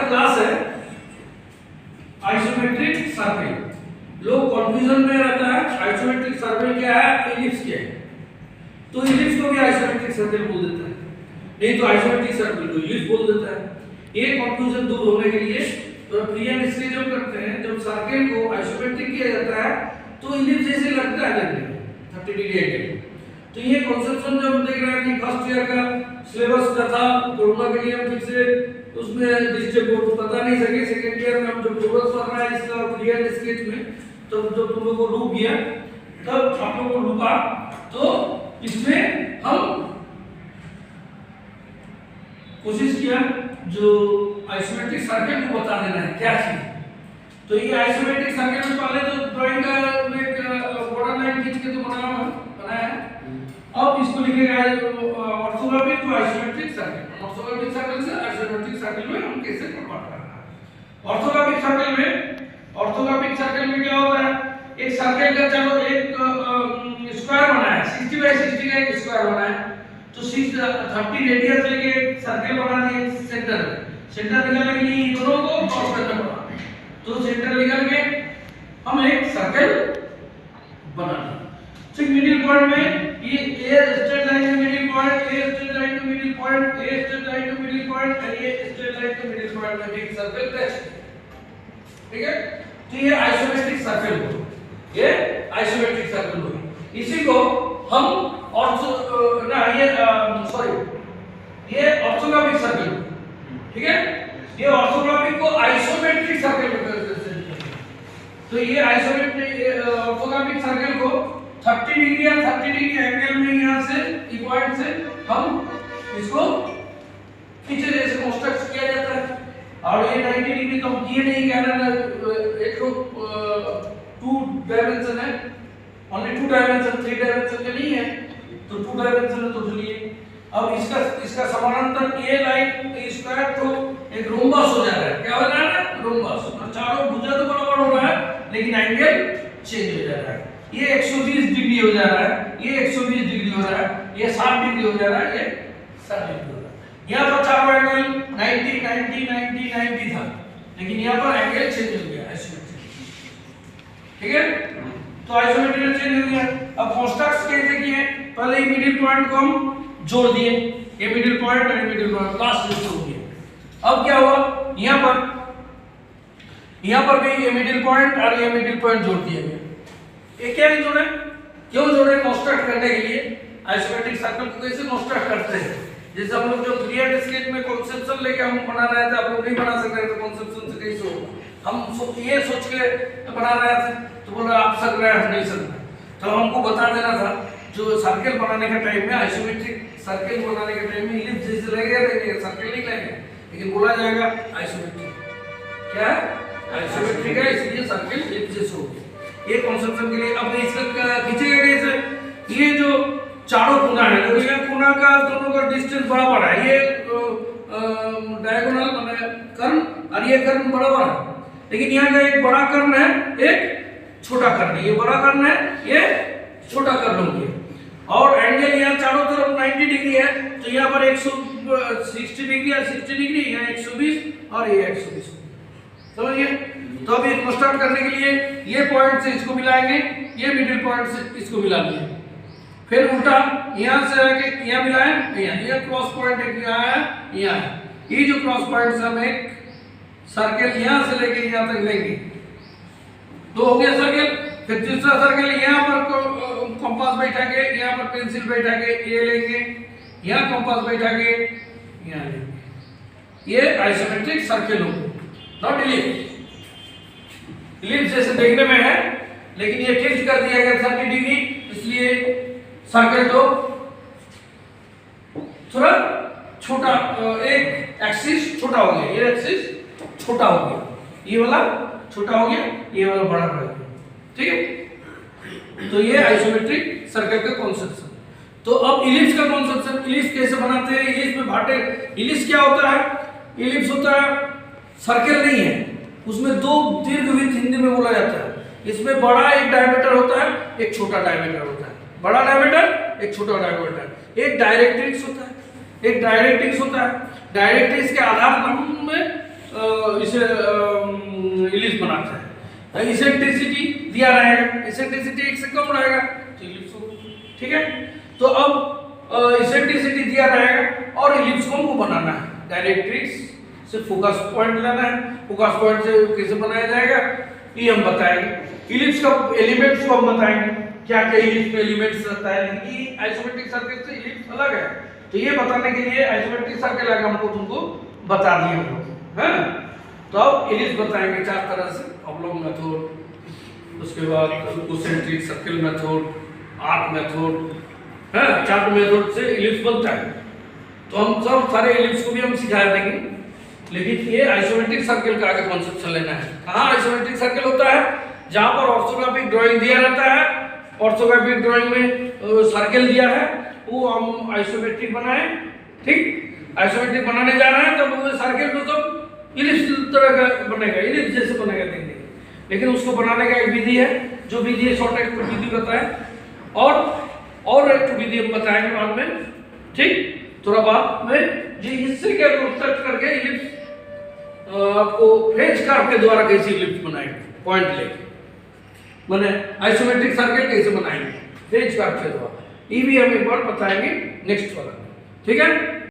Class है isometric circle. लोग confusion में रहता है आइसोमेट्रिक सर्कल क्या है, इलिप्स क्या है। तो इलिप्स को भी आइसोमेट्रिक सर्कल बोल देता है, नहीं तो आइसोमेट्रिक सर्कल को इलिप्स बोल देता है। ये कंफ्यूजन दूर होने के लिए तो प्रियन इसलिए जो करते हैं, जब सर्कल को आइसोमेट्रिक किया जाता है तो इलिप्स जैसे लगता है देखने में 30 डिग्री एंगल। तो ये कॉन्सेप्शन जब देख रहे हैं कि फर्स्ट ईयर का सिलेबस का था, कोरोना के लिए हम ठीक से उसमें डिस्ट्रिक्ट बोर्ड को बता नहीं सके। सेकंड ईयर में हम जब जरूरत पड़ रहा है इसका क्लियर स्केच में, तो जब तुम लोगों को लूप गया तब आप लोगों को लूपा, तो इसमें हम कोशिश किया जो आइसोमेट्रिक सर्कल को बता देना है क्या चीज। तो ये आइसोमेट्रिक सर्कल में पहले तो ड्राइंग का एक बॉर्डर लाइन खींच के तो बनाया है। अब इसको लिखेगा orthographic to isometric circle. Orthographic circle से आइसोमेट्रिक सर्कल में हम कैसे कन्वर्ट करना है। ऑर्थोग्राफिक सर्कल में क्या होता है, एक सर्कल का चलो एक स्क्वायर बना है, 60 बाय 60 का एक स्क्वायर बना है, तो 30 रेडियस लेके सर्कल बना दिए सेंटर निकालने के लिए दोनों को क्रॉस करना पड़ा। तो सेंटर निकाल के हम एक सर्कल बना दिए। ठीक मिडिल पॉइंट में ये ए स्ट्रेट लाइन का middle point, a straight line का middle point, a straight line का मिडिल पॉइंट और ये स्ट्रेट लाइन का मिडिल पॉइंट में एक सर्कल टच। ठीक है, तो ये आइसोमेट्रिक सर्कल हो, ये आइसोमेट्रिक सर्कल हो। इसी को हम ये ऑर्थोग्राफिक सर्कल। ठीक है, ये ऑर्थोग्राफिक को आइसोमेट्रिक सर्कल में करते हैं। तो ये आइसोमेट्रिक ऑर्थोग्राफिक सर्कल को 30 डिग्री या 30 डिग्री एंगल में यहां से ई पॉइंट से हम इसको खींचे जैसे कंस्ट्रक्ट किया जाता है। और ये 90 डिग्री तो हम किए नहीं, कहना एक तो 2 डायमेंशन है, ओनली 2 डायमेंशन, 3 डायमेंशन का नहीं है, तो 2 डायमेंशन है। तो चलिए अब इसका समानांतर ये लाइन स्क्वायर तो एक रोम्बस हो जा रहा है। क्या हो रहा है, रोम्बस। और चारों भुजा तो बराबर हो रहा है लेकिन एंगल चेंज हो जा रहा है। ये 120 डिग्री हो जा रहा है, ये 120 डिग्री हो रहा है, ये 60 डिग्री हो जा रहा है, ये 60 डिग्री हो रहा है। यहाँ पर चारों एंगल 90 90 90 90 था, लेकिन यहाँ पर एंगल चेंज हो गया आइसोमेट्रिक। ठीक है, तो आइसोमेट्रिक चेंज हो गया। अब कंस्ट्रक्ट कैसे किए, पहले ही मिडिल पॉइंट को हम जोड़ दिए, ये मिडिल पॉइंट और ये मिडिल पॉइंट लास्ट में जोड़ दिए। अब क्या हुआ, यहाँ पर भी ये मिडिल पॉइंट और ये मिडिल पॉइंट जोड़ दिए गए। ये क्या नहीं जोड़े, क्यों जोड़े, कंस्ट्रक्ट करने के लिए। आइसोमेट्रिक सर्कल को कैसे कंस्ट्रक्ट करते हैं, जैसे हम लोग जो क्लियर स्केच में कॉन्सेप्शन लेके हम बना रहे थे, आप लोग नहीं बना सक रहे थे कॉन्सेप्शन से कैसे होगा। हम ये सोच के बना रहे थे, तो बोला आप सक रहे हैं, नहीं सक रहे। तो हमको बता देना था जो सर्कल बनाने के टाइम में, आइसोमेट्रिक सर्कल बनाने के टाइम में इलिप्स जैसे लगेगा, सर्कल नहीं लगेगा, लेकिन बोला जाएगा आइसोमेट्रिक। क्या है, आइसोमेट्रिक है, इसलिए सर्कल इलिप्स जैसे होगा। ये कॉन्सेप्शन के लिए। अब इसका खींचेगा कैसे, ये जो चारों कोना है, तो ये कोना का दोनों का डिस्टेंस बराबर है, ये डायगोनल माने कर्ण और ये कर्ण बराबर है, लेकिन यहाँ का एक बड़ा कर्ण है, एक छोटा कर्ण। ये बड़ा कर्ण है, ये छोटा कर्ण हो गया। और एंगल यहाँ चारों तरफ 90 डिग्री है, तो यहाँ पर 160 डिग्री या 60 डिग्री, यहाँ 120 और ये 120। समझिए। तो अब ये कंस्ट्रक्ट करने के लिए ये पॉइंट से इसको मिलाएंगे, ये मिडिल पॉइंट से इसको मिला दिए, फिर उल्टा यहाँ से आके यहाँ मिलाएं, ये क्रॉस पॉइंट एक यहाँ है, यहाँ है। ये जो क्रॉस पॉइंट से हम एक सर्कल यहाँ से लेके यहाँ तक लेंगे, तो हो गया सर्कल। फिर दूसरा सर्कल यहाँ पर कंपास बैठा के, यहाँ पर पेंसिल बैठा के ये लेंगे, यहाँ कंपास बैठा के यहाँ लेंगे। ये आइसोमेट्रिक सर्कल हो, नॉट इलिप्स। इलिप्स जैसे देखने में है, लेकिन ये टिल्ट कर दिया गया 30 डिग्री, इसलिए सर्कल तो थोड़ा छोटा, एक एक्सिस छोटा हो गया, ये एक्सिस छोटा हो गया, ये वाला छोटा हो गया, ये वाला बड़ा हो गया। ठीक है, तो ये आइसोमेट्रिक सर्कल का कॉन्सेप्शन। तो अब इलिप्स का कॉन्सेप्शन, इलिप्स कैसे बनाते हैं, इलिप्स में भाटे। इलिप्स क्या होता है, इलिप्स होता है सर्कल नहीं है, उसमें दो दीर्घवृत्त हिंदी में बोला जाता है। इसमें बड़ा एक डायमीटर होता है, एक छोटा डायमीटर होता है। बड़ा डायमीटर, एक छोटा डायमीटर। एक डायरेक्ट्रिक्स होता है, एक डायरेक्ट्रिक्स होता है। डायरेक्ट्रिक्स के आधार में इसे इलिप्स बनाता है। इसेंट्रिसिटी दिया रहेगा, इसेंट्रिसिटी 1 से कम रहेगा तो इलिप्स होगा। ठीक है, तो अब इसेंट्रिसिटी दिया रहेगा और इलिप्स को हमको बनाना है। डायरेक्ट्रिक्स से फोकस पॉइंट लेना है, फोकस पॉइंट से कैसे बनाया जाएगा ये हम बताएंगे। इलिप्स का एलिमेंट्स को हम बताएंगे, क्या क्या इलिप्स में एलिमेंट्स रहता है। लेकिन आइसोमेट्रिक सर्कल से इलिप्स अलग है, तो ये बताने के लिए आइसोमेट्रिक सर्कल आगे हमको तुमको बता दिए हम लोग, है। तो अब इलिप्स बताएंगे 4 तरह से, ऑब्लॉन्ग मेथड, उसके बाद concentric circle method, arc method, है। 4 मेथड से इलिप्स बनता है। तो हम सब सारे इलिप्स को भी हम सिखा देंगे, लेकिन ये आइसोमेट्रिक सर्कल का आगे कॉन्सेप्शन लेना है। कहाँ आइसोमेट्रिक सर्कल होता है? जहाँ पर ऑर्थोग्राफिक ड्राइंग दिया रहता है, ऑर्थोग्राफिक ड्राइंग में सर्कल दिया है, वो हम आइसोमेट्रिक बनाए। ठीक, आइसोमेट्रिक बनाने जा रहे हैं तो वो सर्कल तो सब इलिप्स तरह का बनेगा, इलिप्स जैसे बनेगा देंगे। लेकिन उसको बनाने का एक विधि है, जो विधि है शॉर्ट एक विधि बताए, और एक विधि हम बताएंगे बाद में। ठीक, थोड़ा बाद में जी हिस्से के कंस्ट्रक्ट करके इलिप्स आपको फेज कर्व के द्वारा कैसे इलिप्स बनाएंगे, पॉइंट लेके माने आइसोमेट्रिक सर्कल कैसे बनाएंगे फेज कर्व के द्वारा, ये भी हम एक बार बताएंगे नेक्स्ट वाला। ठीक है।